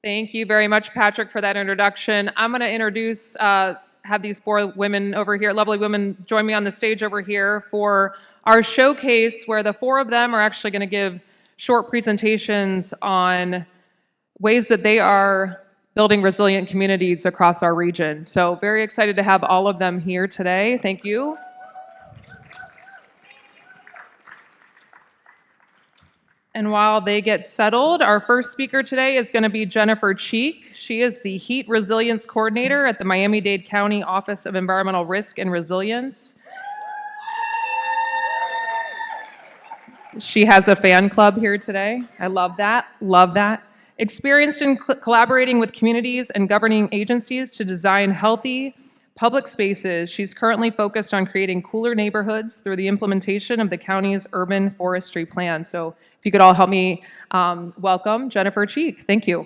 Thank you very much, Patrick, for that introduction. I'm going to introduce, have these four women over here, lovely women, join me on the stage over here for our showcase, where the four of them are actually going to give short presentations on ways that they are building resilient communities across our region. So very excited to have all of them here today. Thank you. And while they get settled, our first speaker today is going to be Jennifer Cheek. She is the Heat Resilience Coordinator at the Miami-Dade County Office of Environmental Risk and Resilience. She has a fan club here today. I love that. Love that. Experienced in collaborating with communities and governing agencies to design healthy public spaces, she's currently focused on creating cooler neighborhoods through the implementation of the county's urban forestry plan. So if you could all help me welcome Jennifer Cheek. Thank you.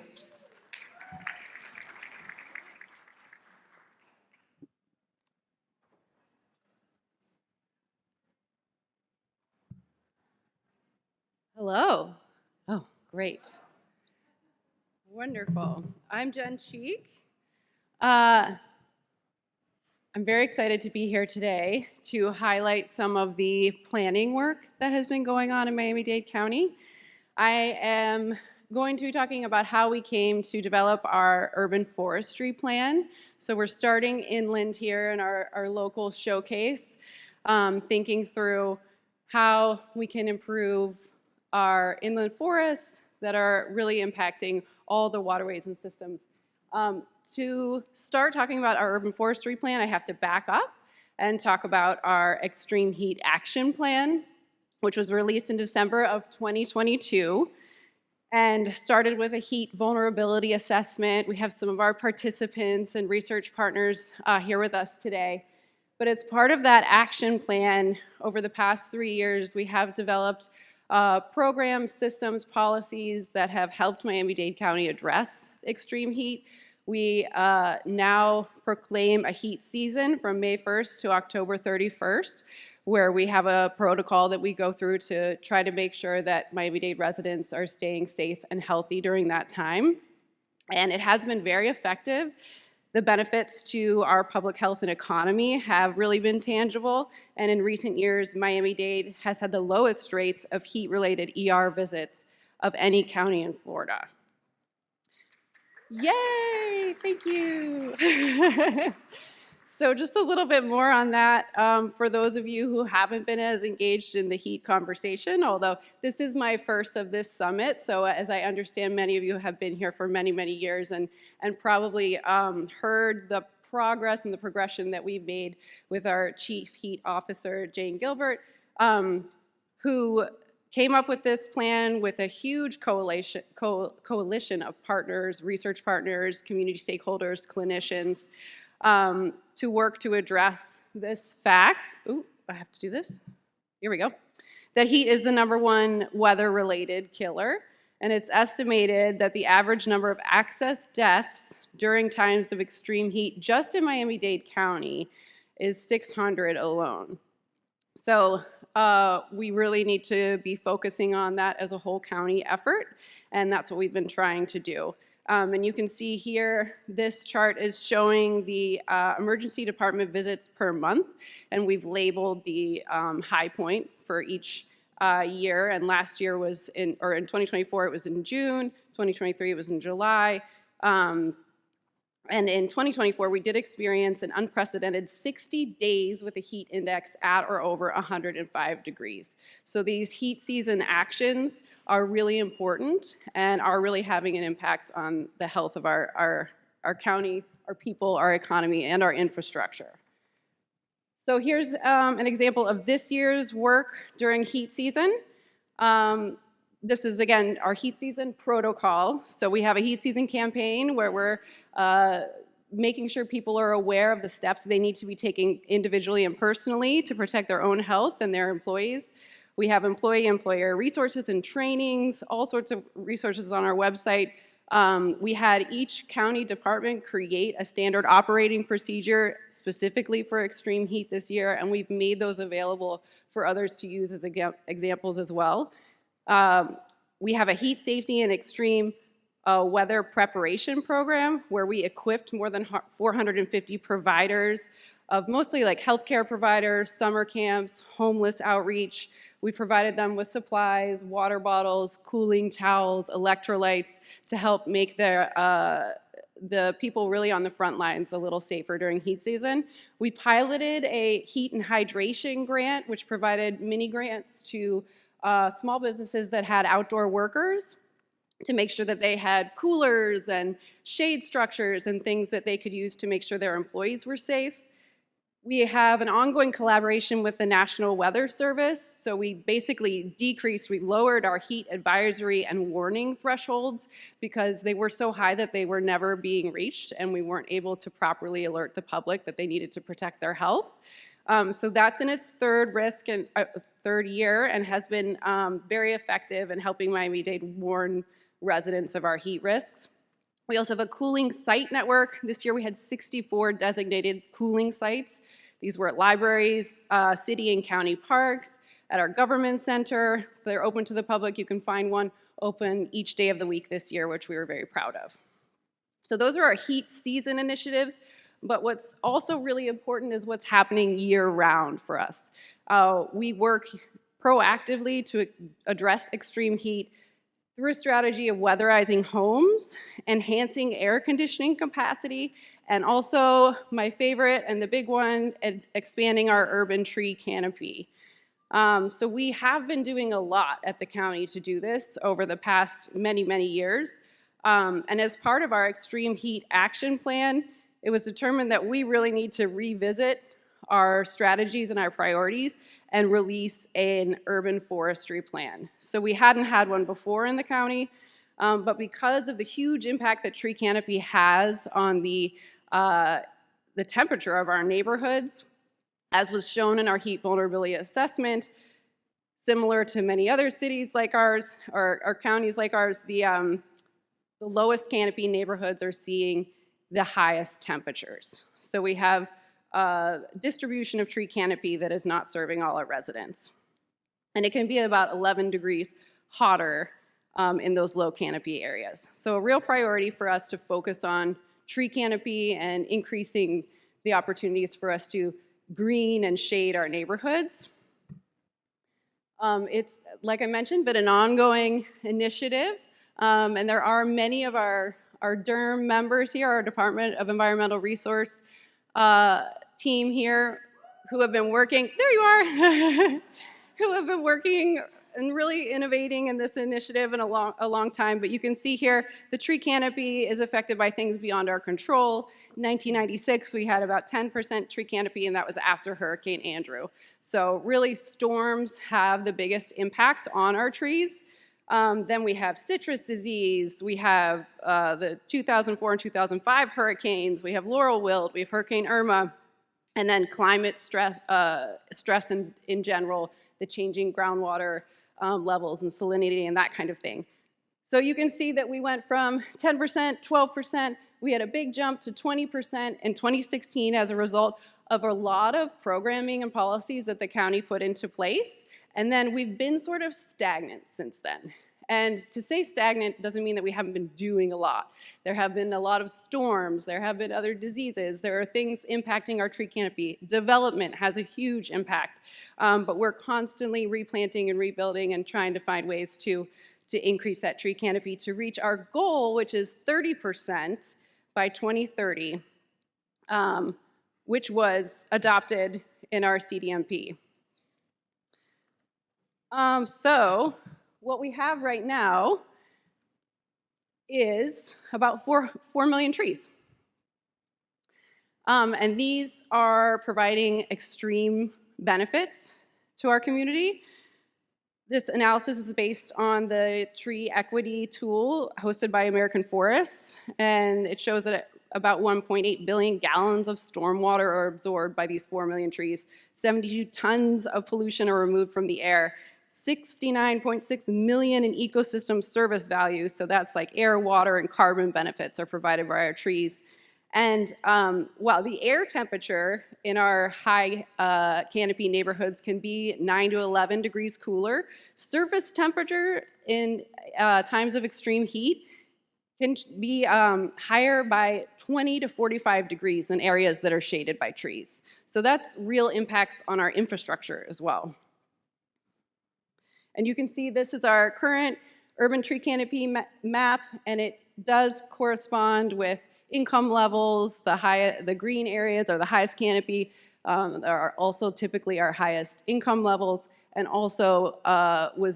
Hello. Oh, great. Wonderful. I'm Jen Cheek. I'm very excited to be here today to highlight some of the planning work that has been going on in Miami-Dade County. I am going to be talking about how we came to develop our urban forestry plan. So we're starting inland here in our local showcase, thinking through how we can improve our inland forests that are really impacting all the waterways and systems. To start talking about our urban forestry plan, I have to back up and talk about our extreme heat action plan, which was released in December of 2022 and started with a heat vulnerability assessment. We have some of our participants and research partners here with us today. But as part of that action plan, over the past 3 years, we have developed programs, systems, policies that have helped Miami-Dade County address extreme heat. We now proclaim a heat season from May 1st to October 31st, where we have a protocol that we go through to try to make sure that Miami-Dade residents are staying safe and healthy during that time. And it has been very effective. The benefits to our public health and economy have really been tangible. And in recent years, Miami-Dade has had the lowest rates of heat-related ER visits of any county in Florida. Yay, thank you. So just a little bit more on that for those of you who haven't been as engaged in the heat conversation, although this is my first of this summit. So as I understand, many of you have been here for many, many years and probably heard the progress and the progression that we've made with our Chief Heat Officer, Jane Gilbert, who came up with this plan with a huge coalition of partners, research partners, community stakeholders, clinicians, to work to address this fact. Ooh, I have to do this. Here we go. That heat is the #1 weather-related killer, and it's estimated that the average number of excess deaths during times of extreme heat just in Miami-Dade County is 600 alone. So we really need to be focusing on that as a whole county effort, and that's what we've been trying to do. And you can see here, this chart is showing the emergency department visits per month, and we've labeled the high point for each year. And last year was in 2024, it was in June. 2023, it was in July. And in 2024, we did experience an unprecedented 60 days with a heat index at or over 105 degrees. So these heat season actions are really important and are really having an impact on the health of our county, our people, our economy, and our infrastructure. So here's an example of this year's work during heat season. This is, again, our heat season protocol. So we have a heat season campaign where we're making sure people are aware of the steps they need to be taking individually and personally to protect their own health and their employees. We have employer resources and trainings, all sorts of resources on our website. We had each county department create a standard operating procedure specifically for extreme heat this year, and we've made those available for others to use as examples as well. We have a heat safety and extreme a weather preparation program where we equipped more than 450 providers of mostly like healthcare providers, summer camps, homeless outreach. We provided them with supplies, water bottles, cooling towels, electrolytes to help make the people really on the front lines a little safer during heat season. We piloted a heat and hydration grant, which provided mini grants to small businesses that had outdoor workers to make sure that they had coolers and shade structures and things that they could use to make sure their employees were safe. We have an ongoing collaboration with the National Weather Service. So we basically we lowered our heat advisory and warning thresholds because they were so high that they were never being reached and we weren't able to properly alert the public that they needed to protect their health. So that's in its third year and has been very effective in helping Miami-Dade warn residents of our heat risks. We also have a cooling site network. This year we had 64 designated cooling sites. These were at libraries, city and county parks, at our government center. So they're open to the public. You can find one open each day of the week this year, which we were very proud of. So those are our heat season initiatives. But what's also really important is what's happening year-round for us. We work proactively to address extreme heat through a strategy of weatherizing homes, enhancing air conditioning capacity, and also, my favorite and the big one, expanding our urban tree canopy. So we have been doing a lot at the county to do this over the past many, many years. And as part of our extreme heat action plan, it was determined that we really need to revisit our strategies and our priorities and release an urban forestry plan. So we hadn't had one before in the county, but because of the huge impact that tree canopy has on the temperature of our neighborhoods, as was shown in our heat vulnerability assessment, similar to many other cities like ours, or counties like ours, the lowest canopy neighborhoods are seeing the highest temperatures. So we have distribution of tree canopy that is not serving all our residents. And it can be about 11 degrees hotter in those low canopy areas. So a real priority for us to focus on tree canopy and increasing the opportunities for us to green and shade our neighborhoods. It's, like I mentioned, been an ongoing initiative. And there are many of our DERM members here, our Department of Environmental Resource team here who have been working, there you are, who have been working and really innovating in this initiative in a long time. But you can see here, the tree canopy is affected by things beyond our control. In 1996, we had about 10% tree canopy, and that was after Hurricane Andrew. So really, storms have the biggest impact on our trees. Then we have citrus disease, we have the 2004 and 2005 hurricanes, we have laurel wilt, we have Hurricane Irma, and then climate stress in general, the changing groundwater levels and salinity and that kind of thing. So you can see that we went from 10%, 12%, we had a big jump to 20% in 2016 as a result of a lot of programming and policies that the county put into place. And then we've been sort of stagnant since then. And to say stagnant doesn't mean that we haven't been doing a lot. There have been a lot of storms, there have been other diseases, there are things impacting our tree canopy. Development has a huge impact, but we're constantly replanting and rebuilding and trying to find ways to increase that tree canopy to reach our goal, which is 30% by 2030, which was adopted in our CDMP. So what we have right now is about 4 million trees. And these are providing extreme benefits to our community. This analysis is based on the tree equity tool hosted by American Forests, and it shows that about 1.8 billion gallons of stormwater are absorbed by these 4 million trees. 72 tons of pollution are removed from the air. 69.6 million in ecosystem service value, so that's like air, water, and carbon benefits are provided by our trees. And while the air temperature in our high canopy neighborhoods can be 9 to 11 degrees cooler, surface temperature in times of extreme heat can be higher by 20 to 45 degrees in areas that are shaded by trees. So that's real impacts on our infrastructure as well. And you can see this is our current urban tree canopy map, and it does correspond with income levels. The green areas are the highest canopy, are also typically our highest income levels, and also was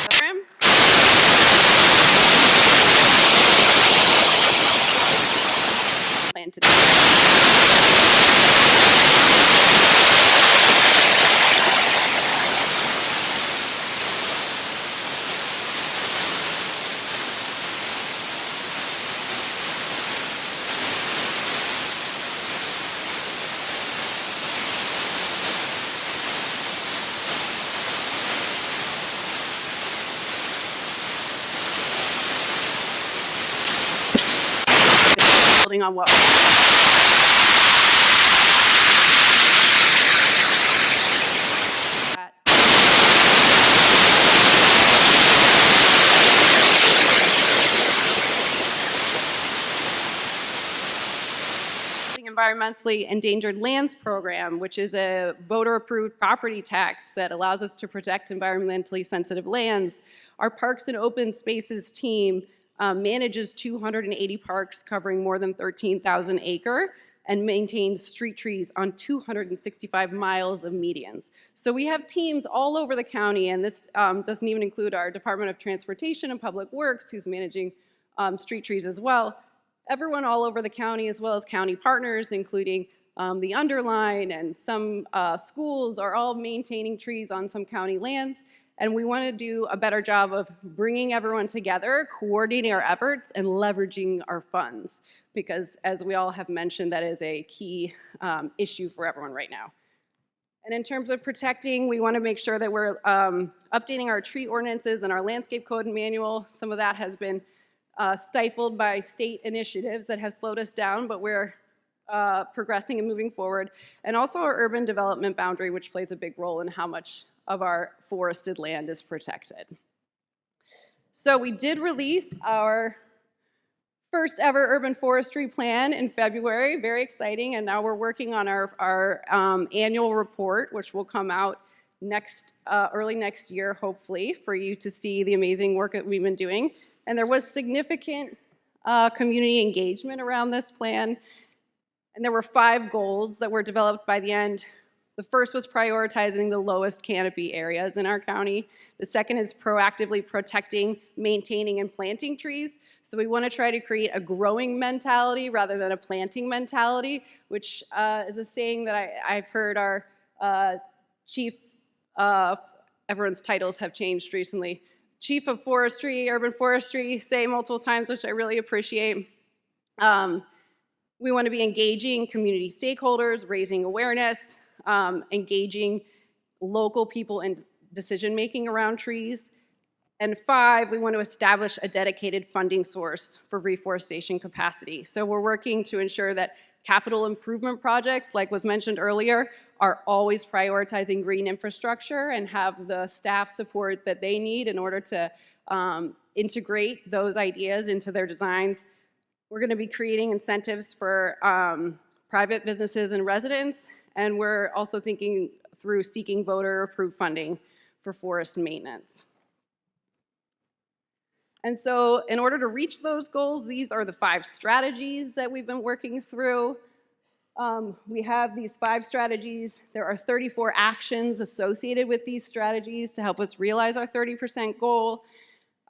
program. Plan to building on what environmentally endangered lands program, which is a voter-approved property tax that allows us to protect environmentally sensitive lands. Our Parks and Open Spaces team manages 280 parks covering more than 13,000 acres and maintains street trees on 265 miles of medians. So we have teams all over the county, and this doesn't even include our Department of Transportation and Public Works, who's managing street trees as well. Everyone all over the county, as well as county partners, including the Underline and some schools, are all maintaining trees on some county lands. And we want to do a better job of bringing everyone together, coordinating our efforts, and leveraging our funds. Because as we all have mentioned, that is a key issue for everyone right now. And in terms of protecting, we want to make sure that we're updating our tree ordinances and our landscape code and manual. Some of that has been stifled by state initiatives that have slowed us down, but we're progressing and moving forward. And also our urban development boundary, which plays a big role in how much of our forested land is protected. So we did release our first ever urban forestry plan in February, very exciting, and now we're working on our annual report, which will come out early next year, hopefully, for you to see the amazing work that we've been doing. And there was significant community engagement around this plan, and there were 5 goals that were developed by the end. The first was prioritizing the lowest canopy areas in our county. The second is proactively protecting, maintaining, and planting trees. So we want to try to create a growing mentality rather than a planting mentality, which is a saying that I've heard our chief, everyone's titles have changed recently, Chief of Forestry, Urban Forestry, say multiple times, which I really appreciate. We want to be engaging community stakeholders, raising awareness, engaging local people in decision-making around trees. And 5, we want to establish a dedicated funding source for reforestation capacity. So we're working to ensure that capital improvement projects, like was mentioned earlier, are always prioritizing green infrastructure and have the staff support that they need in order to integrate those ideas into their designs. We're going to be creating incentives for private businesses and residents, and we're also thinking through seeking voter-approved funding for forest maintenance. And so in order to reach those goals, these are the 5 strategies that we've been working through. We have these 5 strategies. There are 34 actions associated with these strategies to help us realize our 30% goal.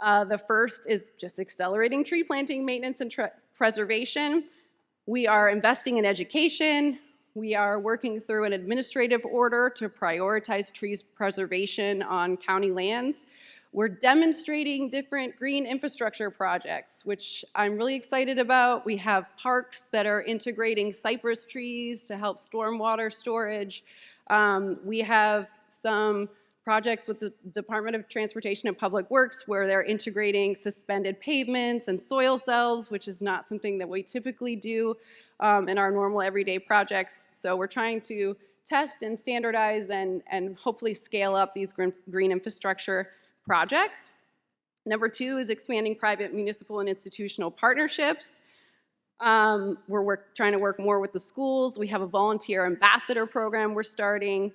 The first is just accelerating tree planting, maintenance, and preservation. We are investing in education. We are working through an administrative order to prioritize trees preservation on county lands. We're demonstrating different green infrastructure projects, which I'm really excited about. We have parks that are integrating cypress trees to help stormwater storage. We have some projects with the Department of Transportation and Public Works where they're integrating suspended pavements and soil cells, which is not something that we typically do in our normal everyday projects. So we're trying to test and standardize and hopefully scale up these green infrastructure projects. Number two is expanding private, municipal, and institutional partnerships. We're trying to work more with the schools. We have a volunteer ambassador program we're starting.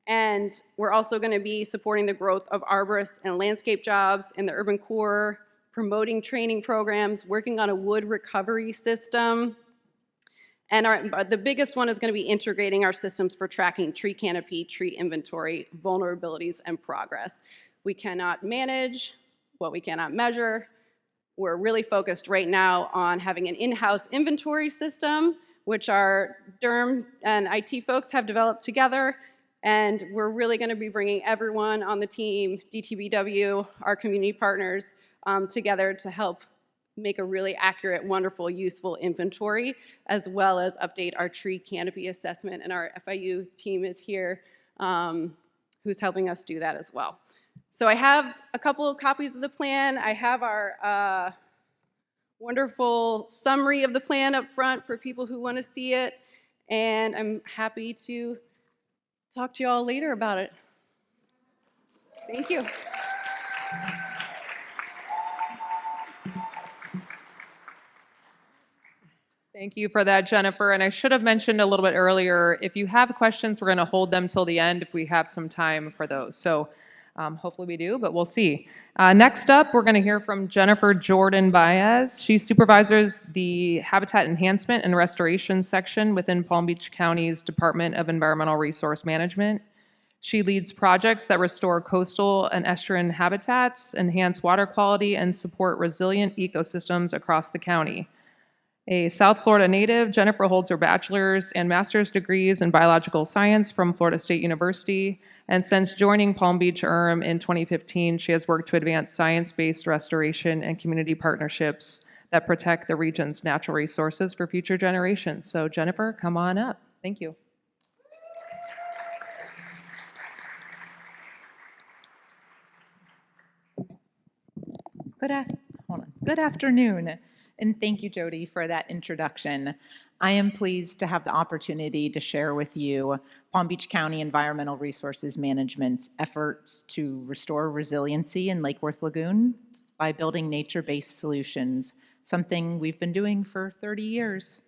And we're also going to be supporting the growth of arborists and landscape jobs in the urban core, promoting training programs, working on a wood recovery system. And the biggest one is going to be integrating our systems for tracking tree canopy, tree inventory, vulnerabilities, and progress. We cannot manage what we cannot measure. We're really focused right now on having an in-house inventory system, which our DERM and IT folks have developed together. And we're really going to be bringing everyone on the team, DTBW, our community partners, together to help make a really accurate, wonderful, useful inventory, as well as update our tree canopy assessment. And our FIU team is here, who's helping us do that as well. So I have a couple of copies of the plan. I have our wonderful summary of the plan up front for people who want to see it. And I'm happy to talk to you all later about it. Thank you. Thank you for that, Jennifer. And I should have mentioned a little bit earlier, if you have questions, we're going to hold them till the end if we have some time for those. So hopefully we do, but we'll see. Next up, we're going to hear from Jennifer Jordan Baez. She supervises the Habitat Enhancement and Restoration section within Palm Beach County's Department of Environmental Resource Management. She leads projects that restore coastal and estuarine habitats, enhance water quality, and support resilient ecosystems across the county. A South Florida native, Jennifer holds her bachelor's and master's degrees in biological science from Florida State University, and since joining Palm Beach ERM in 2015, she has worked to advance science-based restoration and community partnerships that protect the region's natural resources for future generations. So Jennifer, come on up. Thank you. Good afternoon. And thank you, Jody, for that introduction. I am pleased to have the opportunity to share with you Palm Beach County Environmental Resources Management's efforts to restore resiliency in Lake Worth Lagoon by building nature-based solutions, something we've been doing for 30 years.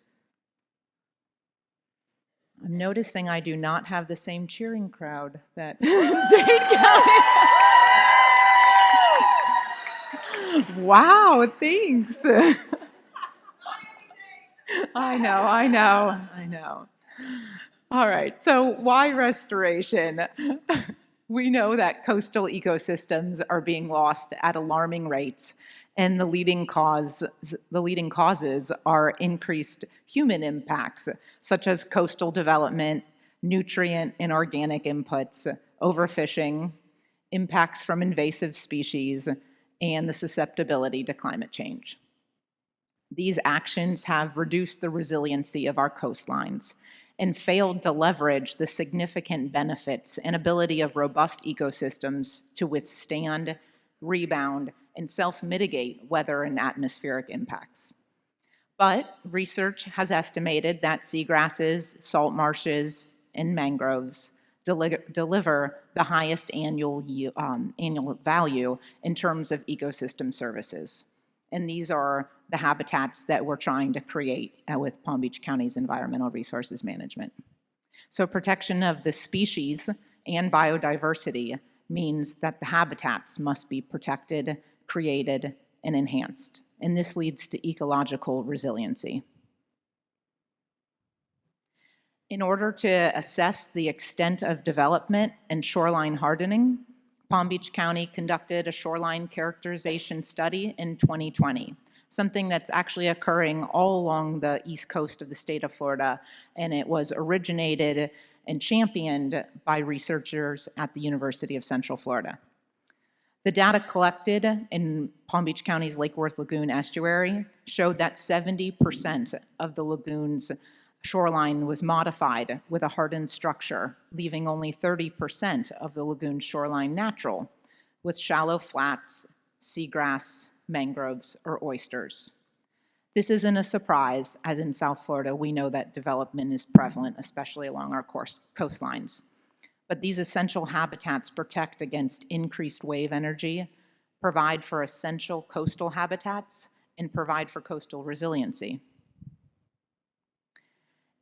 I'm noticing I do not have the same cheering crowd that Dade County. Wow, thanks. I know. All right, so why restoration? We know that coastal ecosystems are being lost at alarming rates, and the leading causes are increased human impacts, such as coastal development, nutrient and organic inputs, overfishing, impacts from invasive species, and the susceptibility to climate change. These actions have reduced the resiliency of our coastlines and failed to leverage the significant benefits and ability of robust ecosystems to withstand, rebound, and self-mitigate weather and atmospheric impacts. But research has estimated that seagrasses, salt marshes, and mangroves deliver the highest annual value in terms of ecosystem services. And these are the habitats that we're trying to create with Palm Beach County's Environmental Resources Management. So protection of the species and biodiversity means that the habitats must be protected, created, and enhanced. And this leads to ecological resiliency. In order to assess the extent of development and shoreline hardening, Palm Beach County conducted a shoreline characterization study in 2020, something that's actually occurring all along the east coast of the state of Florida, and it was originated and championed by researchers at the University of Central Florida. The data collected in Palm Beach County's Lake Worth Lagoon estuary showed that 70% of the lagoon's shoreline was modified with a hardened structure, leaving only 30% of the lagoon shoreline natural, with shallow flats, seagrass, mangroves, or oysters. This isn't a surprise, as in South Florida, we know that development is prevalent, especially along our coastlines. But these essential habitats protect against increased wave energy, provide for essential coastal habitats, and provide for coastal resiliency.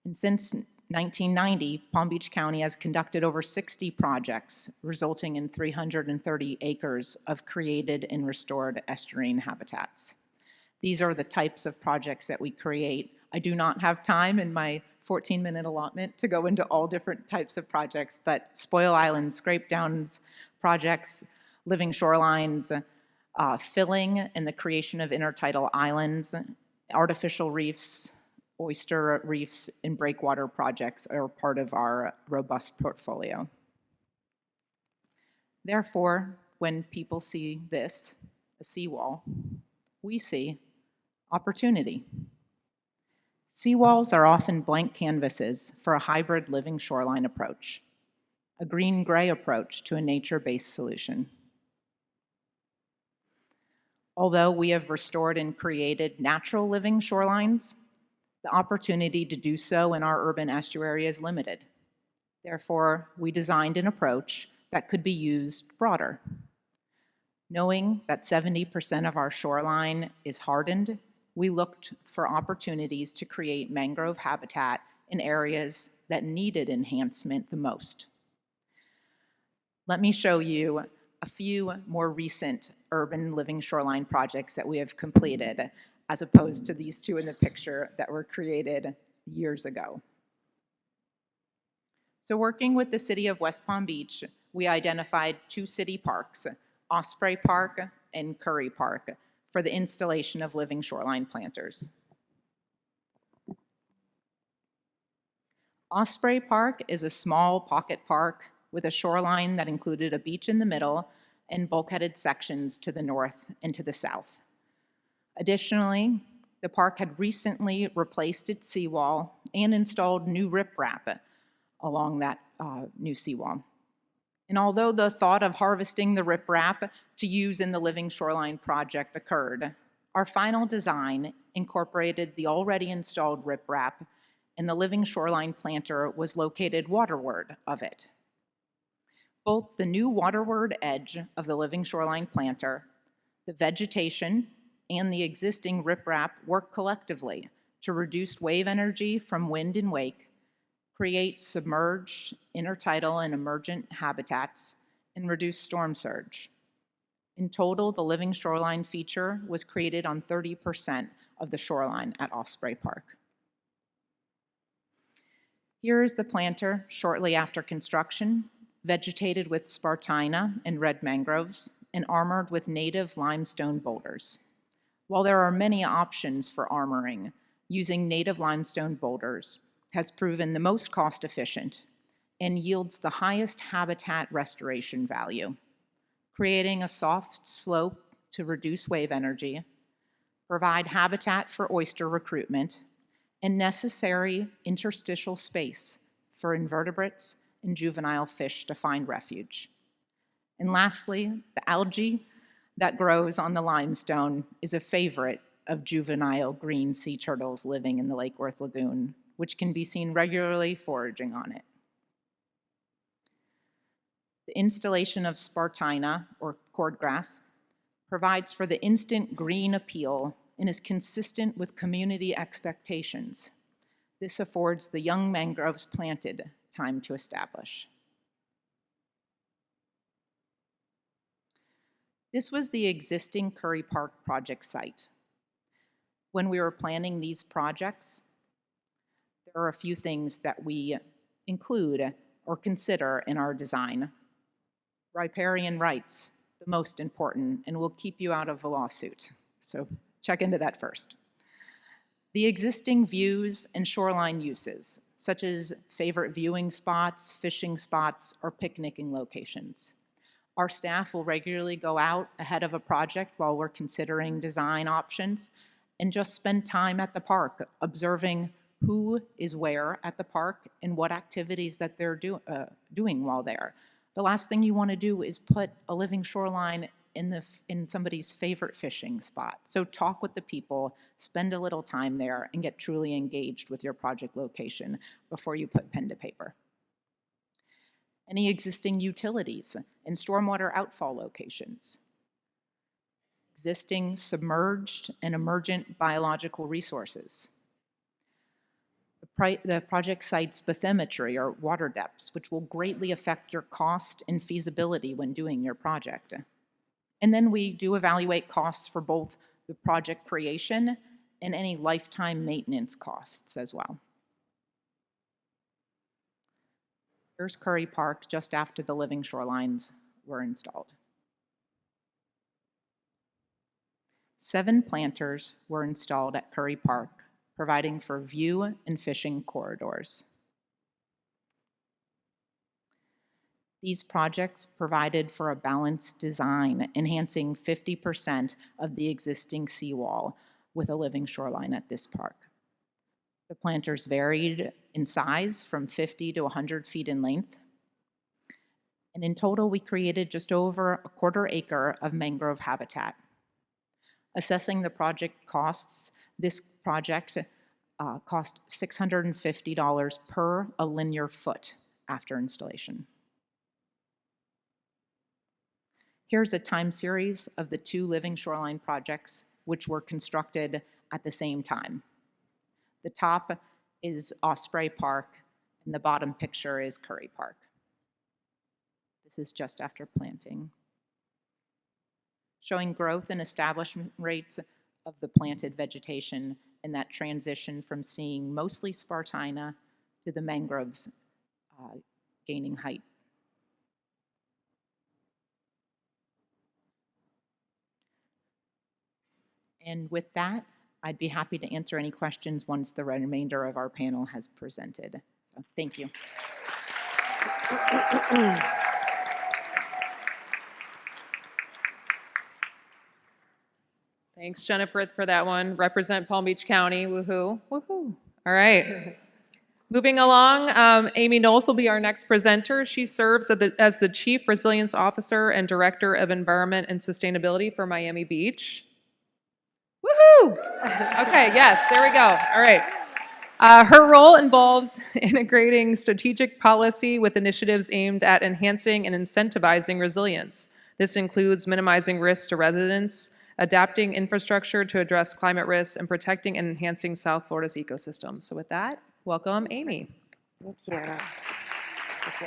And since 1990, Palm Beach County has conducted over 60 projects, resulting in 330 acres of created and restored estuarine habitats. These are the types of projects that we create. I do not have time in my 14-minute allotment to go into all different types of projects, but spoil islands, scrape downs projects, living shorelines, filling and the creation of intertidal islands, artificial reefs, oyster reefs, and breakwater projects are part of our robust portfolio. Therefore, when people see this, a seawall, we see opportunity. Seawalls are often blank canvases for a hybrid living shoreline approach, a green-gray approach to a nature-based solution. Although we have restored and created natural living shorelines, the opportunity to do so in our urban estuary is limited. Therefore, we designed an approach that could be used broader. Knowing that 70% of our shoreline is hardened, we looked for opportunities to create mangrove habitat in areas that needed enhancement the most. Let me show you a few more recent urban living shoreline projects that we have completed, as opposed to these two in the picture that were created years ago. So working with the city of West Palm Beach, we identified two city parks, Osprey Park and Curry Park, for the installation of living shoreline planters. Osprey Park is a small pocket park with a shoreline that included a beach in the middle and bulkheaded sections to the north and to the south. Additionally, the park had recently replaced its seawall and installed new riprap along that new seawall. And although the thought of harvesting the riprap to use in the Living Shoreline project occurred, our final design incorporated the already installed riprap, and the Living Shoreline planter was located waterward of it. Both the new waterward edge of the Living Shoreline planter, the vegetation, and the existing riprap work collectively to reduce wave energy from wind and wake, create submerged, intertidal, and emergent habitats, and reduce storm surge. In total, the Living Shoreline feature was created on 30% of the shoreline at Osprey Park. Here is the planter shortly after construction, vegetated with spartina and red mangroves, and armored with native limestone boulders. While there are many options for armoring, using native limestone boulders has proven the most cost-efficient and yields the highest habitat restoration value, creating a soft slope to reduce wave energy, provide habitat for oyster recruitment, and necessary interstitial space for invertebrates and juvenile fish to find refuge. And lastly, the algae that grows on the limestone is a favorite of juvenile green sea turtles living in the Lake Worth Lagoon, which can be seen regularly foraging on it. The installation of spartina, or cordgrass, provides for the instant green appeal and is consistent with community expectations. This affords the young mangroves planted time to establish. This was the existing Curry Park project site. When we were planning these projects, there are a few things that we include or consider in our design. Riparian rights, the most important, and will keep you out of a lawsuit. So check into that first. The existing views and shoreline uses, such as favorite viewing spots, fishing spots, or picnicking locations. Our staff will regularly go out ahead of a project while we're considering design options and just spend time at the park observing who is where at the park and what activities that they're doing while there. The last thing you want to do is put a living shoreline in somebody's favorite fishing spot. So talk with the people, spend a little time there, and get truly engaged with your project location before you put pen to paper. Any existing utilities and stormwater outfall locations. Existing submerged and emergent biological resources. The project site's bathymetry or water depths, which will greatly affect your cost and feasibility when doing your project. And then we do evaluate costs for both the project creation and any lifetime maintenance costs as well. Here's Curry Park just after the living shorelines were installed. 7 planters were installed at Curry Park, providing for view and fishing corridors. These projects provided for a balanced design, enhancing 50% of the existing seawall with a living shoreline at this park. The planters varied in size from 50 to 100 feet in length. And in total, we created just over a quarter acre of mangrove habitat. Assessing the project costs, this project cost $650 per a linear foot after installation. Here's a time series of the 2 living shoreline projects which were constructed at the same time. The top is Osprey Park, and the bottom picture is Curry Park. This is just after planting. Showing growth and establishment rates of the planted vegetation and that transition from seeing mostly Spartina to the mangroves gaining height. And with that, I'd be happy to answer any questions once the remainder of our panel has presented. So, thank you. Thanks, Jennifer, for that one. Represent Palm Beach County, woohoo, woohoo. All right. Moving along, Amy Knowles will be our next presenter. She serves as the Chief Resilience Officer and Director of Environment and Sustainability for Miami Beach. Woohoo! Okay, yes, there we go. All right. Her role involves integrating strategic policy with initiatives aimed at enhancing and incentivizing resilience. This includes minimizing risks to residents, adapting infrastructure to address climate risks, and protecting and enhancing South Florida's ecosystem. So with that, welcome, Amy. Thank you. Thank you.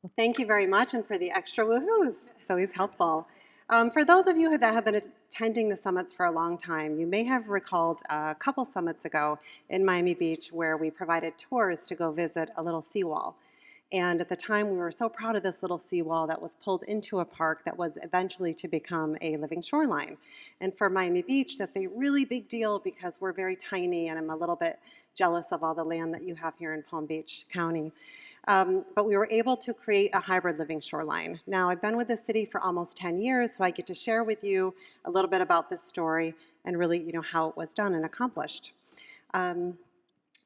Well, thank you very much, and for the extra woohoos. It's always helpful. For those of you that have been attending the summits for a long time, you may have recalled a couple summits ago in Miami Beach where we provided tours to go visit a little seawall. And at the time, we were so proud of this little seawall that was pulled into a park that was eventually to become a living shoreline. And for Miami Beach, that's a really big deal because we're very tiny, and I'm a little bit jealous of all the land that you have here in Palm Beach County. But we were able to create a hybrid living shoreline. Now, I've been with the city for almost 10 years, so I get to share with you a little bit about this story and really, how it was done and accomplished.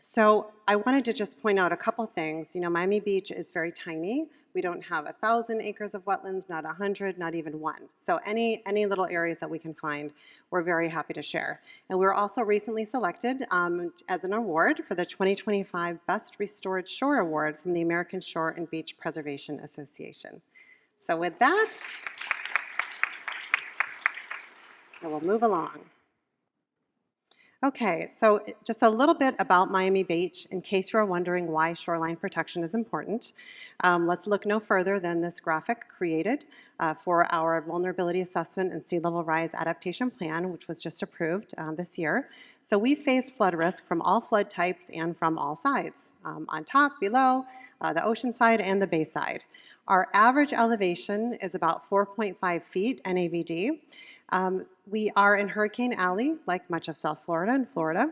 So I wanted to just point out a couple things. Miami Beach is very tiny. We don't have 1,000 acres of wetlands, not 100, not even 1. So any little areas that we can find, we're very happy to share. And we were also recently selected as an award for the 2025 Best Restored Shore Award from the American Shore and Beach Preservation Association. So with that, I will move along. Okay, so just a little bit about Miami Beach in case you're wondering why shoreline protection is important. Let's look no further than this graphic created for our vulnerability assessment and sea level rise adaptation plan, which was just approved this year. So we face flood risk from all flood types and from all sides, on top, below, the ocean side, and the bay side. Our average elevation is about 4.5 feet NAVD. We are in Hurricane Alley, like much of South Florida and Florida.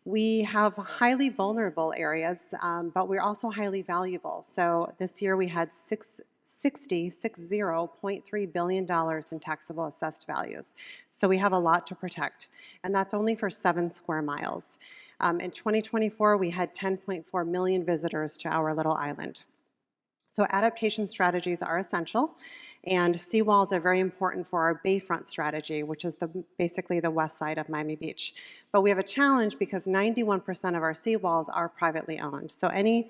We have highly vulnerable areas, but we're also highly valuable. So this year we had $60.3 billion in taxable assessed values. So we have a lot to protect, and that's only for 7 square miles. In 2024, we had 10.4 million visitors to our little island. So adaptation strategies are essential, and seawalls are very important for our bayfront strategy, which is basically the west side of Miami Beach. But we have a challenge because 91% of our seawalls are privately owned. So any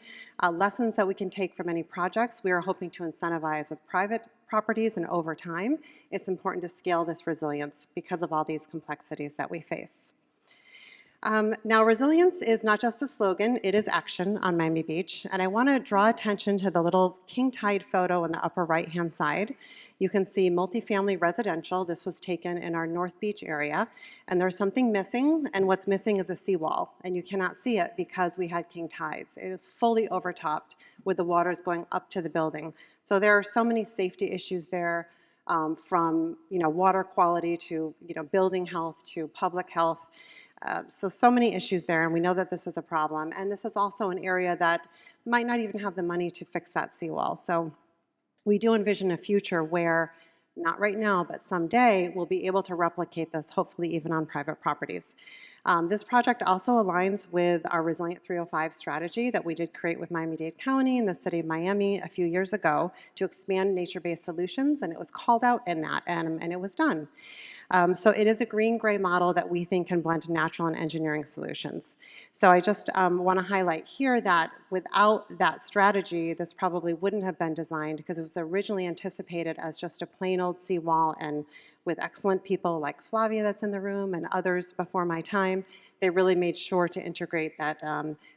lessons that we can take from any projects, we are hoping to incentivize with private properties, and over time, it's important to scale this resilience because of all these complexities that we face. Now, resilience is not just a slogan, it is action on Miami Beach. And I want to draw attention to the little king tide photo on the upper right-hand side. You can see multifamily residential. This was taken in our North Beach area. And there's something missing, and what's missing is a seawall. And you cannot see it because we had king tides. It is fully overtopped with the waters going up to the building. So there are so many safety issues there. From water quality to building health to public health. So many issues there, and we know that this is a problem. And this is also an area that might not even have the money to fix that seawall. So we do envision a future where, not right now, but someday, we'll be able to replicate this, hopefully even on private properties. This project also aligns with our Resilient 305 strategy that we did create with Miami-Dade County and the City of Miami a few years ago to expand nature-based solutions, and it was called out in that, and it was done. So it is a green-gray model that we think can blend natural and engineering solutions. So I just want to highlight here that without that strategy, this probably wouldn't have been designed because it was originally anticipated as just a plain old seawall, and with excellent people like Flavia that's in the room and others before my time, they really made sure to integrate that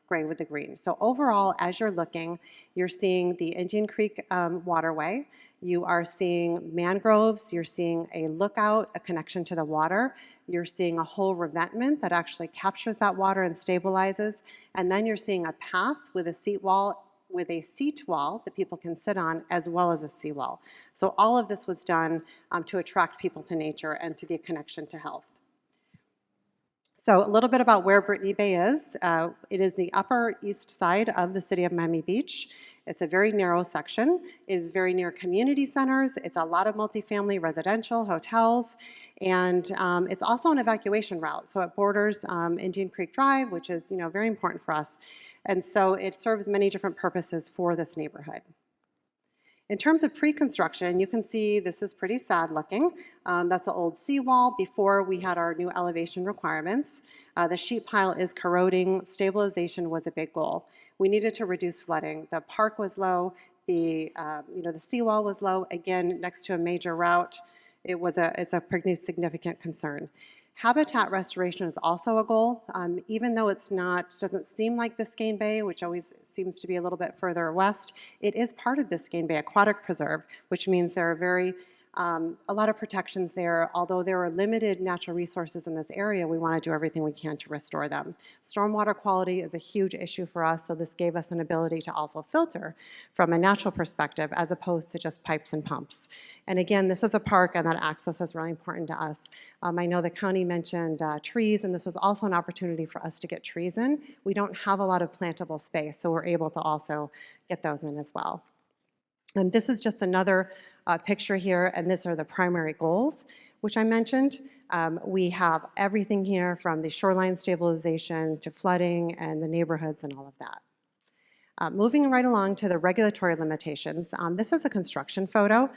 gray with the green. So overall, as you're looking, you're seeing the Indian Creek waterway. You are seeing mangroves, you're seeing a lookout, a connection to the water, you're seeing a whole revetment that actually captures that water and stabilizes, and then you're seeing a path with a seat wall that people can sit on, as well as a seawall. So all of this was done to attract people to nature and to the connection to health. So a little bit about where Brittany Bay is. It is the upper east side of the city of Miami Beach. It's a very narrow section. It is very near community centers. It's a lot of multifamily residential, hotels, and it's also an evacuation route. So it borders Indian Creek Drive, which is very important for us. And so it serves many different purposes for this neighborhood. In terms of pre-construction, you can see this is pretty sad looking. That's an old seawall before we had our new elevation requirements. The sheet pile is corroding. Stabilization was a big goal. We needed to reduce flooding. The park was low. The seawall was low. Again, next to a major route, it's a pretty significant concern. Habitat restoration is also a goal, even though doesn't seem like Biscayne Bay, which always seems to be a little bit further west. It is part of Biscayne Bay Aquatic Preserve, which means there are a lot of protections there. Although there are limited natural resources in this area, we want to do everything we can to restore them. Stormwater quality is a huge issue for us, so this gave us an ability to also filter from a natural perspective as opposed to just pipes and pumps. And again, this is a park, and that access is really important to us. I know the county mentioned trees, and this was also an opportunity for us to get trees in. We don't have a lot of plantable space, so we're able to also get those in as well. And this is just another picture here, and these are the primary goals, which I mentioned. We have everything here from the shoreline stabilization to flooding and the neighborhoods and all of that. Moving right along to the regulatory limitations, this is a construction photo,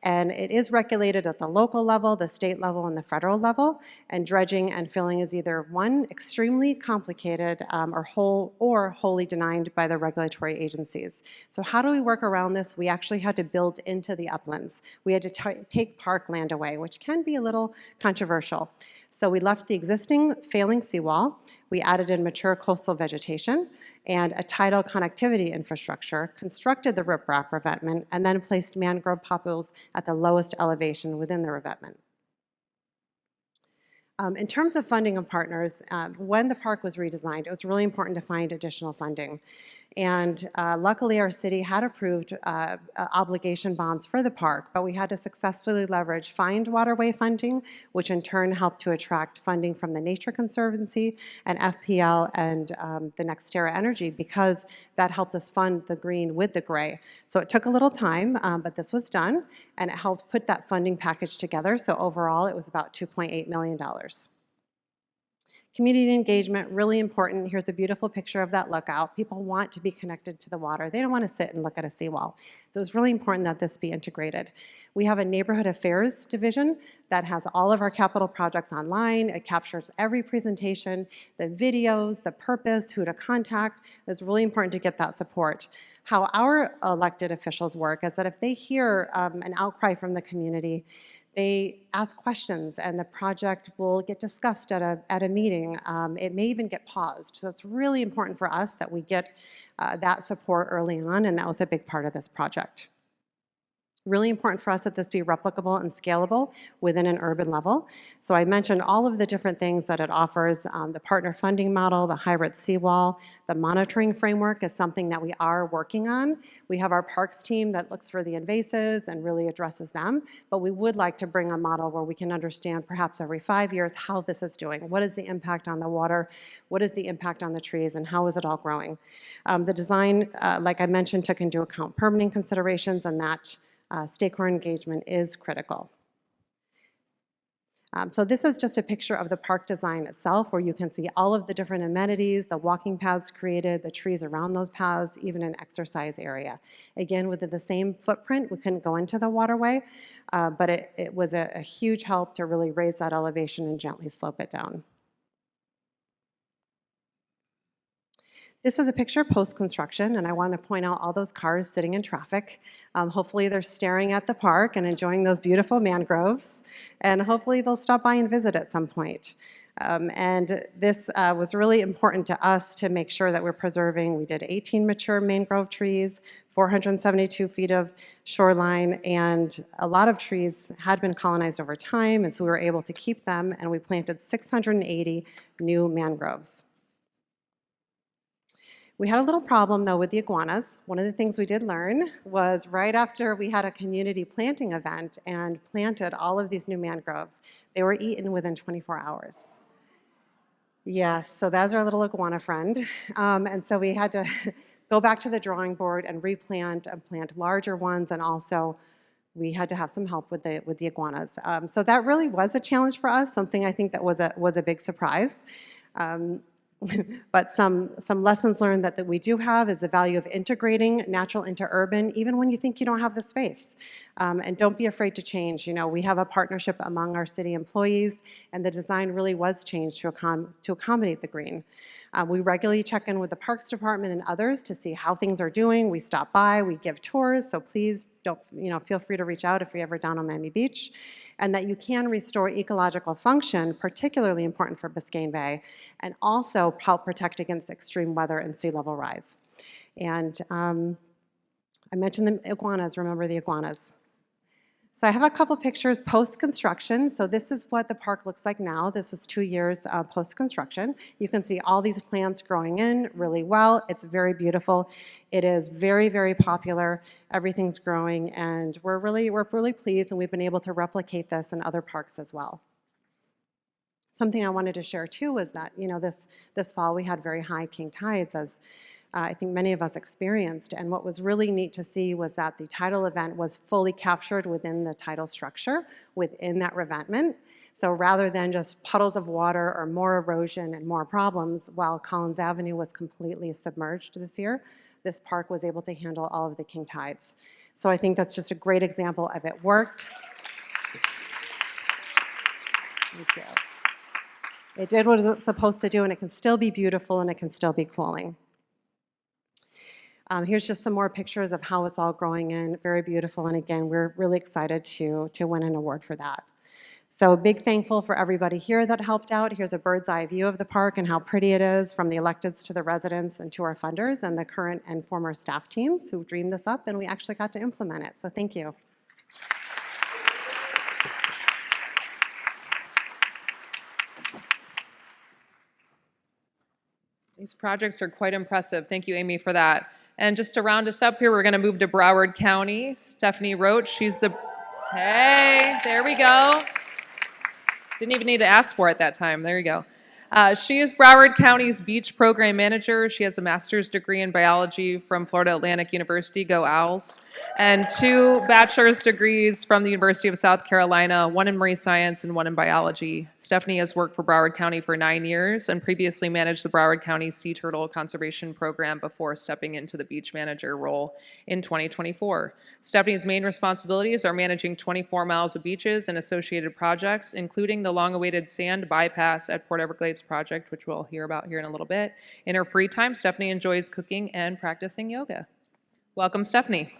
and it is regulated at the local level, the state level, and the federal level, and dredging and filling is either one, extremely complicated, or wholly denied by the regulatory agencies. So how do we work around this? We actually had to build into the uplands. We had to take parkland away, which can be a little controversial. So we left the existing failing seawall, we added in mature coastal vegetation, and a tidal connectivity infrastructure, constructed the riprap revetment, and then placed mangrove popples at the lowest elevation within the revetment. In terms of funding of partners, when the park was redesigned, it was really important to find additional funding. And luckily, our city had approved obligation bonds for the park, but we had to successfully leverage Find Waterway funding, which in turn helped to attract funding from the Nature Conservancy and FPL and the NextEra Energy, because that helped us fund the green with the gray. So it took a little time, but this was done, and it helped put that funding package together. So overall, it was about $2.8 million. Community engagement, really important. Here's a beautiful picture of that lookout. People want to be connected to the water. They don't want to sit and look at a seawall. So it's really important that this be integrated. We have a neighborhood affairs division that has all of our capital projects online. It captures every presentation, the videos, the purpose, who to contact. It's really important to get that support. How our elected officials work is that if they hear an outcry from the community, they ask questions, and the project will get discussed at a meeting. It may even get paused. So it's really important for us that we get that support early on, and that was a big part of this project. Really important for us that this be replicable and scalable within an urban level. So I mentioned all of the different things that it offers. The partner funding model, the hybrid seawall, the monitoring framework is something that we are working on. We have our parks team that looks for the invasives and really addresses them, but we would like to bring a model where we can understand perhaps every 5 years how this is doing. What is the impact on the water? What is the impact on the trees? And how is it all growing? The design, like I mentioned, took into account permitting considerations, and that stakeholder engagement is critical. So this is just a picture of the park design itself, where you can see all of the different amenities, the walking paths created, the trees around those paths, even an exercise area. Again, within the same footprint, we couldn't go into the waterway, but it was a huge help to really raise that elevation and gently slope it down. This is a picture post-construction, and I want to point out all those cars sitting in traffic. Hopefully they're staring at the park and enjoying those beautiful mangroves, and hopefully they'll stop by and visit at some point. And this was really important to us to make sure that we're preserving. We did 18 mature mangrove trees, 472 feet of shoreline, and a lot of trees had been colonized over time, and so we were able to keep them, and we planted 680 new mangroves. We had a little problem, though, with the iguanas. One of the things we did learn was right after we had a community planting event and planted all of these new mangroves, they were eaten within 24 hours. Yes, so that's our little iguana friend. And so we had to go back to the drawing board and replant and plant larger ones, and also we had to have some help with the iguanas. So that really was a challenge for us, something I think that was a big surprise. But some lessons learned that we do have is the value of integrating natural into urban, even when you think you don't have the space. And don't be afraid to change. You know, we have a partnership among our city employees, and the design really was changed to accommodate the green. We regularly check in with the Parks Department and others to see how things are doing. We stop by, we give tours, so please don't, feel free to reach out if you're ever down on Miami Beach. And that you can restore ecological function, particularly important for Biscayne Bay, and also help protect against extreme weather and sea level rise. And I mentioned the iguanas, remember the iguanas. So I have a couple pictures post-construction. So this is what the park looks like now. This was 2 years post-construction. You can see all these plants growing in really well. It's very beautiful. It is very, very popular. Everything's growing, and we're really pleased, and we've been able to replicate this in other parks as well. Something I wanted to share too was that, this fall we had very high king tides, as I think many of us experienced, and what was really neat to see was that the tidal event was fully captured within the tidal structure, within that revetment. So rather than just puddles of water or more erosion and more problems, while Collins Avenue was completely submerged this year, this park was able to handle all of the king tides. So I think that's just a great example of it worked. Thank you. It did what it was supposed to do, and it can still be beautiful, and it can still be cooling. Here's just some more pictures of how it's all growing in. Very beautiful, and again, we're really excited to win an award for that. So big thankful for everybody here that helped out. Here's a bird's eye view of the park and how pretty it is, from the electeds to the residents and to our funders and the current and former staff teams who dreamed this up, and we actually got to implement it. So thank you. These projects are quite impressive. Thank you, Amy, for that. And just to round us up here, we're going to move to Broward County. Stephanie Roach, she's the... Hey, there we go. Didn't even need to ask for it that time. There you go. She is Broward County's Beach Program Manager. She has a master's degree in biology from Florida Atlantic University, go Owls, and 2 bachelor's degrees from the University of South Carolina, 1 in marine science and 1 in biology. Stephanie has worked for Broward County for 9 years and previously managed the Broward County Sea Turtle Conservation Program before stepping into the beach manager role in 2024. Stephanie's main responsibilities are managing 24 miles of beaches and associated projects, including the long-awaited sand bypass at Port Everglades project, which we'll hear about here in a little bit. In her free time, Stephanie enjoys cooking and practicing yoga. Welcome, Stephanie.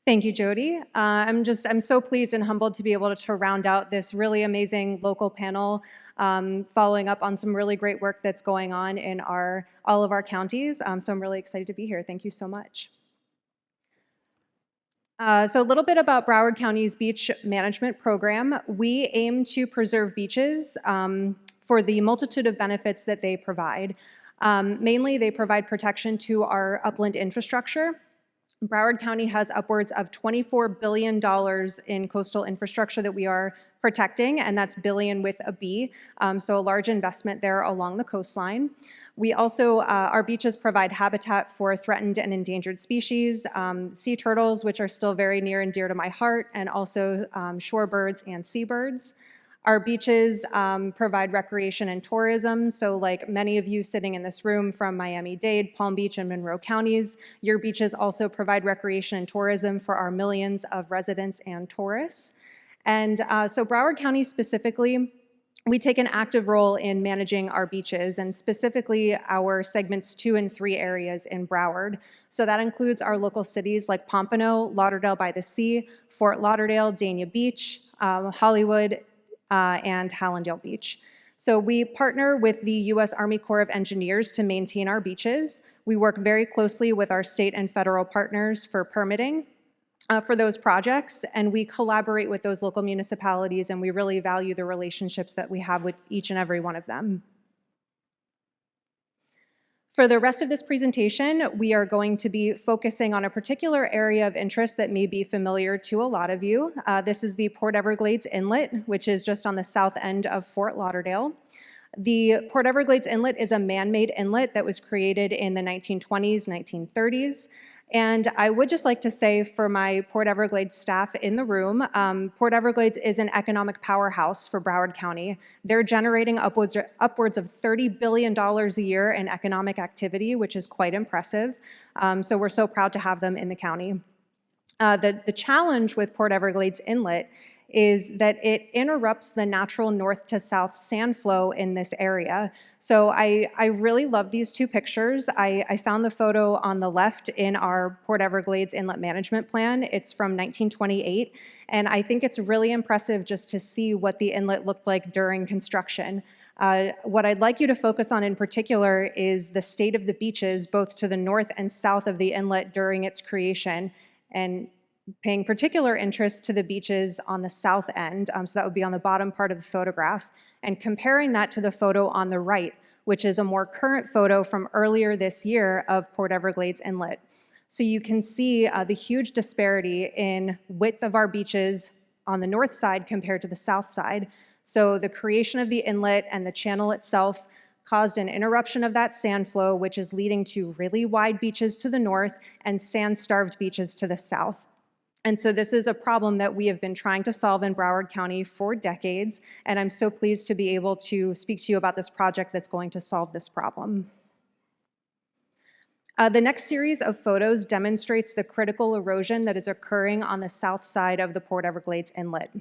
Thank you, Jody. I'm so pleased and humbled to be able to round out this really amazing local panel, following up on some really great work that's going on in all of our counties. So I'm really excited to be here. Thank you so much. So a little bit about Broward County's beach management program. We aim to preserve beaches for the multitude of benefits that they provide. Mainly, they provide protection to our upland infrastructure. Broward County has upwards of $24 billion in coastal infrastructure that we are protecting, and that's billion with a B, so a large investment there along the coastline. We also, our beaches provide habitat for threatened and endangered species, sea turtles, which are still very near and dear to my heart, and also shorebirds and seabirds. Our beaches provide recreation and tourism, so like many of you sitting in this room from Miami-Dade, Palm Beach, and Monroe counties, your beaches also provide recreation and tourism for our millions of residents and tourists. And so Broward County specifically, we take an active role in managing our beaches, and specifically our segments 2 and 3 areas in Broward. So that includes our local cities like Pompano, Lauderdale by the Sea, Fort Lauderdale, Dania Beach, Hollywood, and Hallandale Beach. So we partner with the U.S. Army Corps of Engineers to maintain our beaches. We work very closely with our state and federal partners for permitting for those projects, and we collaborate with those local municipalities, and we really value the relationships that we have with each and every one of them. For the rest of this presentation, we are going to be focusing on a particular area of interest that may be familiar to a lot of you. This is the Port Everglades Inlet, which is just on the south end of Fort Lauderdale. The Port Everglades Inlet is a man-made inlet that was created in the 1920s, 1930s. And I would just like to say for my Port Everglades staff in the room, Port Everglades is an economic powerhouse for Broward County. They're generating upwards of $30 billion a year in economic activity, which is quite impressive. So we're so proud to have them in the county. The challenge with Port Everglades Inlet is that it interrupts the natural north to south sand flow in this area. So I really love these 2 pictures. I found the photo on the left in our Port Everglades Inlet Management Plan. It's from 1928, and I think it's really impressive just to see what the inlet looked like during construction. What I'd like you to focus on in particular is the state of the beaches, both to the north and south of the inlet during its creation, and paying particular interest to the beaches on the south end, so that would be on the bottom part of the photograph, and comparing that to the photo on the right, which is a more current photo from earlier this year of Port Everglades Inlet. So you can see the huge disparity in width of our beaches on the north side compared to the south side. So the creation of the inlet and the channel itself caused an interruption of that sand flow, which is leading to really wide beaches to the north and sand-starved beaches to the south. And so this is a problem that we have been trying to solve in Broward County for decades, and I'm so pleased to be able to speak to you about this project that's going to solve this problem. The next series of photos demonstrates the critical erosion that is occurring on the south side of the Port Everglades Inlet.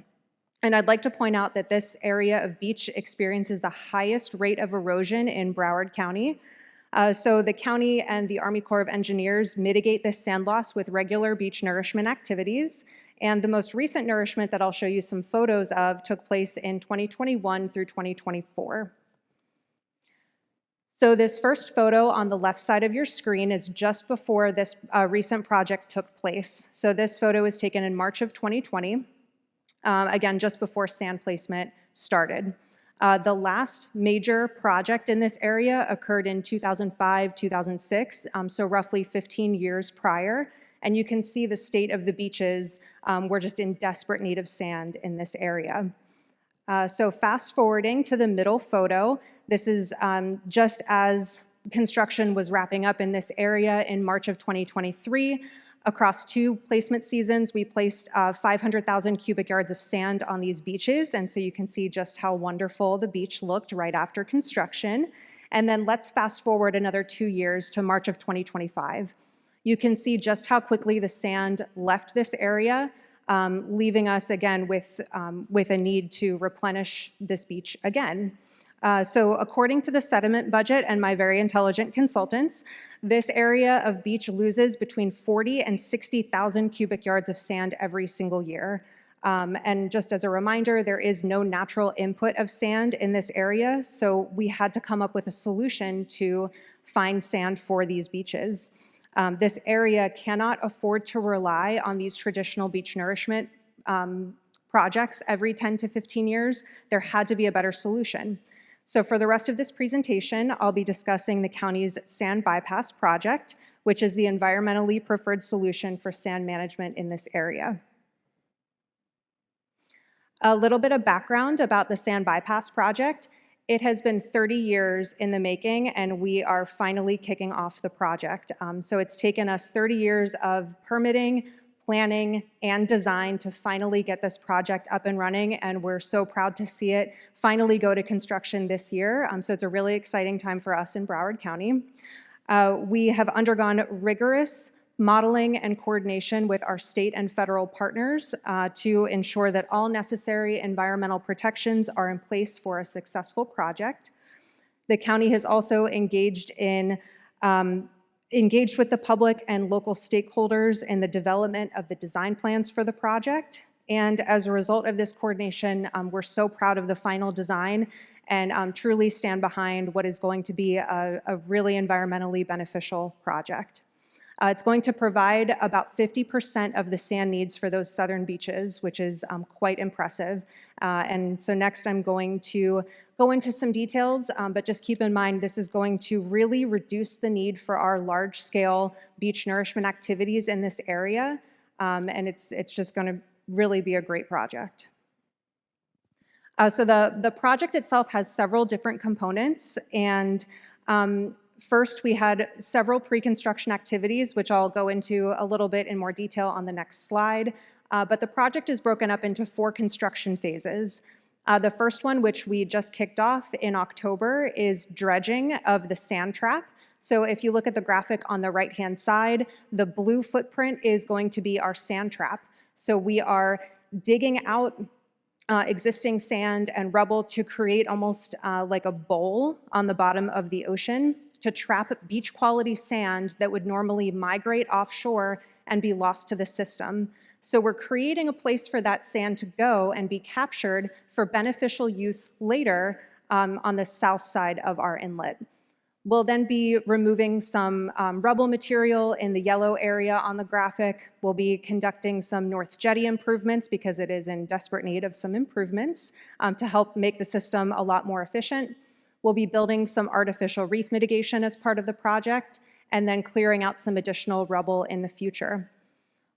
And I'd like to point out that this area of beach experiences the highest rate of erosion in Broward County. So the county and the Army Corps of Engineers mitigate this sand loss with regular beach nourishment activities. And the most recent nourishment that I'll show you some photos of took place in 2021 through 2024. So this first photo on the left side of your screen is just before this recent project took place. So this photo was taken in March of 2020, again, just before sand placement started. The last major project in this area occurred in 2005, 2006, so roughly 15 years prior. And you can see the state of the beaches. We're just in desperate need of sand in this area. So fast forwarding to the middle photo, this is just as construction was wrapping up in this area in March of 2023. Across 2 placement seasons, we placed 500,000 cubic yards of sand on these beaches, and so you can see just how wonderful the beach looked right after construction. And then let's fast forward another 2 years to March of 2025. You can see just how quickly the sand left this area, leaving us again with a need to replenish this beach again. So according to the sediment budget and my very intelligent consultants, this area of beach loses between 40 and 60,000 cubic yards of sand every single year. And just as a reminder, there is no natural input of sand in this area, so we had to come up with a solution to find sand for these beaches. This area cannot afford to rely on these traditional beach nourishment projects every 10 to 15 years. There had to be a better solution. So for the rest of this presentation, I'll be discussing the county's sand bypass project, which is the environmentally preferred solution for sand management in this area. A little bit of background about the sand bypass project. It has been 30 years in the making, and we are finally kicking off the project. So it's taken us 30 years of permitting, planning, and design to finally get this project up and running, and we're so proud to see it finally go to construction this year. So it's a really exciting time for us in Broward County. We have undergone rigorous modeling and coordination with our state and federal partners to ensure that all necessary environmental protections are in place for a successful project. The county has also engaged with the public and local stakeholders in the development of the design plans for the project. And as a result of this coordination, we're so proud of the final design and truly stand behind what is going to be a really environmentally beneficial project. It's going to provide about 50% of the sand needs for those southern beaches, which is quite impressive. And so next I'm going to go into some details, but just keep in mind this is going to really reduce the need for our large-scale beach nourishment activities in this area, and it's just going to really be a great project. So the project itself has several different components, and first, we had several pre-construction activities, which I'll go into a little bit in more detail on the next slide. But the project is broken up into 4 construction phases. The first one, which we just kicked off in October, is dredging of the sand trap. So if you look at the graphic on the right-hand side, the blue footprint is going to be our sand trap. So we are digging out existing sand and rubble to create almost like a bowl on the bottom of the ocean to trap beach quality sand that would normally migrate offshore and be lost to the system. So we're creating a place for that sand to go and be captured for beneficial use later on the south side of our inlet. We'll then be removing some rubble material in the yellow area on the graphic. We'll be conducting some North Jetty improvements because it is in desperate need of some improvements to help make the system a lot more efficient. We'll be building some artificial reef mitigation as part of the project and then clearing out some additional rubble in the future.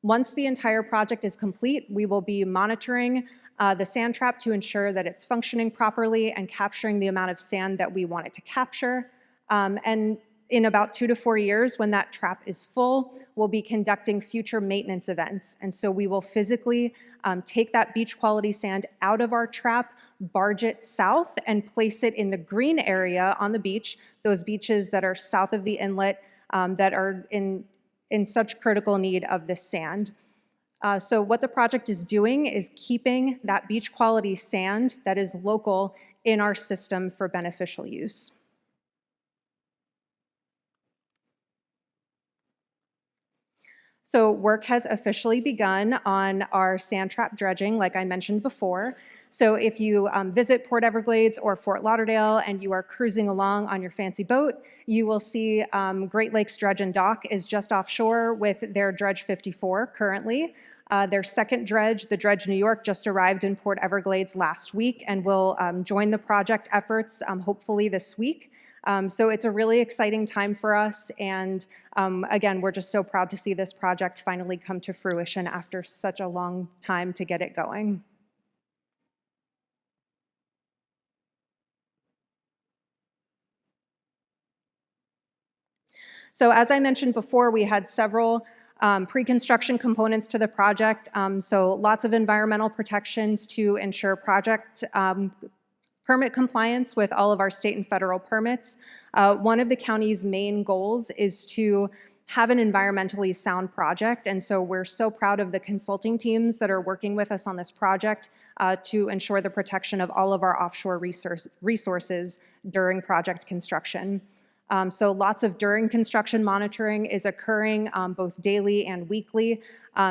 Once the entire project is complete, we will be monitoring the sand trap to ensure that it's functioning properly and capturing the amount of sand that we want it to capture. And in about 2 to 4 years, when that trap is full, we'll be conducting future maintenance events. And so we will physically take that beach quality sand out of our trap, barge it south, and place it in the green area on the beach, those beaches that are south of the inlet that are in such critical need of this sand. So what the project is doing is keeping that beach quality sand that is local in our system for beneficial use. So work has officially begun on our sand trap dredging, like I mentioned before. So if you visit Port Everglades or Fort Lauderdale and you are cruising along on your fancy boat, you will see Great Lakes Dredge and Dock is just offshore with their Dredge 54 currently. Their second dredge, the Dredge New York, just arrived in Port Everglades last week and will join the project efforts hopefully this week. So it's a really exciting time for us, and again, we're just so proud to see this project finally come to fruition after such a long time to get it going. So as I mentioned before, we had several pre-construction components to the project, so lots of environmental protections to ensure project permit compliance with all of our state and federal permits. One of the county's main goals is to have an environmentally sound project, and so we're so proud of the consulting teams that are working with us on this project to ensure the protection of all of our offshore resources during project construction. So lots of during construction monitoring is occurring both daily and weekly.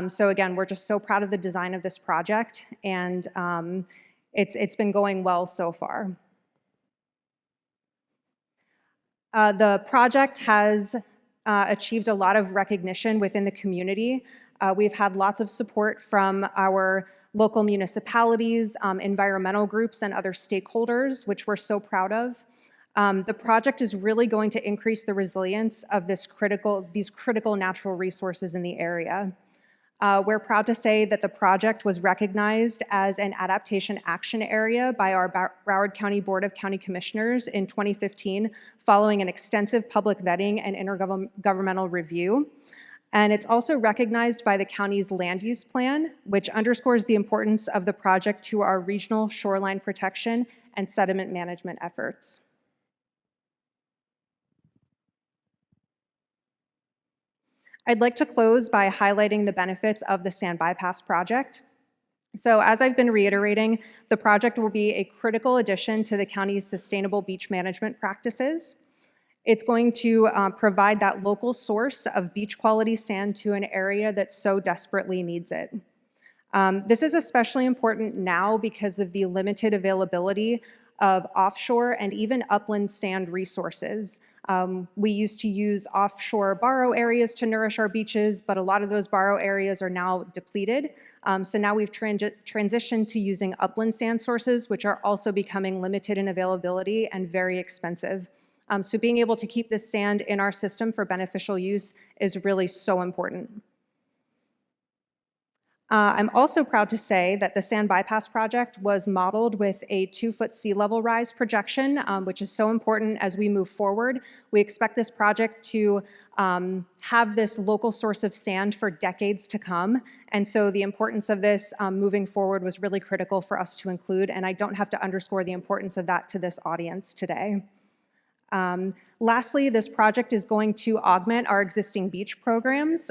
So again, we're just so proud of the design of this project, and it's been going well so far. The project has achieved a lot of recognition within the community. We've had lots of support from our local municipalities, environmental groups, and other stakeholders, which we're so proud of. The project is really going to increase the resilience of these critical natural resources in the area. We're proud to say that the project was recognized as an adaptation action area by our Broward County Board of County Commissioners in 2015, following an extensive public vetting and intergovernmental review. And it's also recognized by the county's land use plan, which underscores the importance of the project to our regional shoreline protection and sediment management efforts. I'd like to close by highlighting the benefits of the Sand Bypass project. So as I've been reiterating, the project will be a critical addition to the county's sustainable beach management practices. It's going to provide that local source of beach quality sand to an area that so desperately needs it. This is especially important now because of the limited availability of offshore and even upland sand resources. We used to use offshore borrow areas to nourish our beaches, but a lot of those borrow areas are now depleted. So now we've transitioned to using upland sand sources, which are also becoming limited in availability and very expensive. So being able to keep this sand in our system for beneficial use is really so important. I'm also proud to say that the Sand Bypass project was modeled with a 2-foot sea level rise projection, which is so important as we move forward. We expect this project to have this local source of sand for decades to come. And so the importance of this moving forward was really critical for us to include, and I don't have to underscore the importance of that to this audience today. Lastly, this project is going to augment our existing beach programs,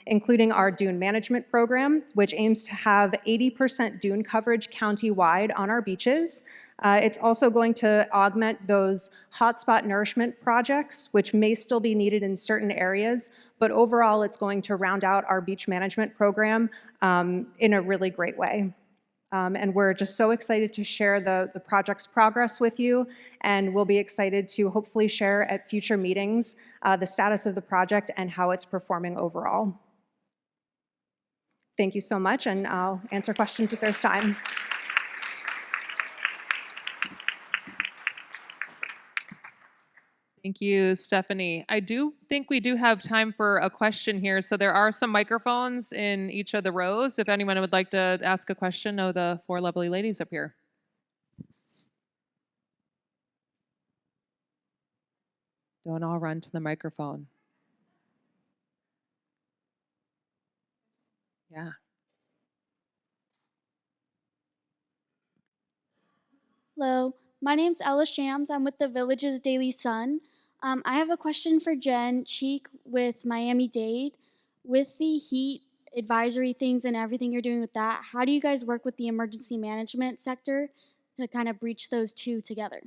including our dune management program, which aims to have 80% dune coverage countywide on our beaches. It's also going to augment those hotspot nourishment projects, which may still be needed in certain areas, but overall it's going to round out our beach management program in a really great way. And we're just so excited to share the project's progress with you, and we'll be excited to hopefully share at future meetings the status of the project and how it's performing overall. Thank you so much, and I'll answer questions if there's time. Thank you, Stephanie. I do think we do have time for a question here. So there are some microphones in each of the rows. If anyone would like to ask a question of the 4 lovely ladies up here. Don't all run to the microphone. Yeah. Hello, my name's Ella Shams. I'm with the Village's Daily Sun. I have a question for Jen Cheek with Miami-Dade. With the heat advisory things and everything you're doing with that, how do you guys work with the emergency management sector to kind of breach those two together?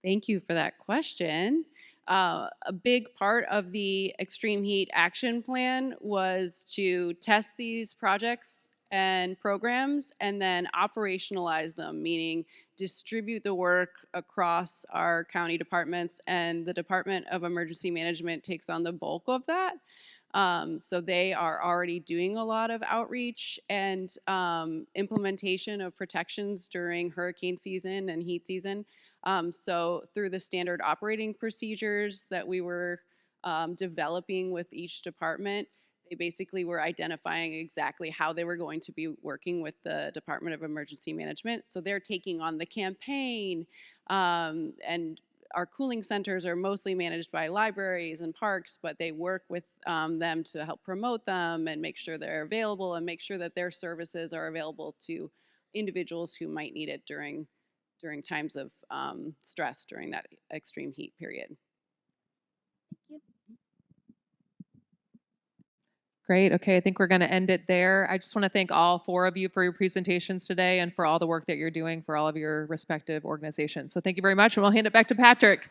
Thank you for that question. A big part of the extreme heat action plan was to test these projects and programs, and then operationalize them, meaning distribute the work across our county departments, and the Department of Emergency Management takes on the bulk of that. So they are already doing a lot of outreach and implementation of protections during hurricane season and heat season. So through the standard operating procedures that we were developing with each department, they basically were identifying exactly how they were going to be working with the Department of Emergency Management. So they're taking on the campaign, and our cooling centers are mostly managed by libraries and parks, but they work with them to help promote them and make sure they're available and make sure that their services are available to individuals who might need it during times of stress during that extreme heat period. Thank you. Great. Okay, I think we're going to end it there. I just want to thank all four of you for your presentations today and for all the work that you're doing for all of your respective organizations. So thank you very much, and we'll hand it back to Patrick.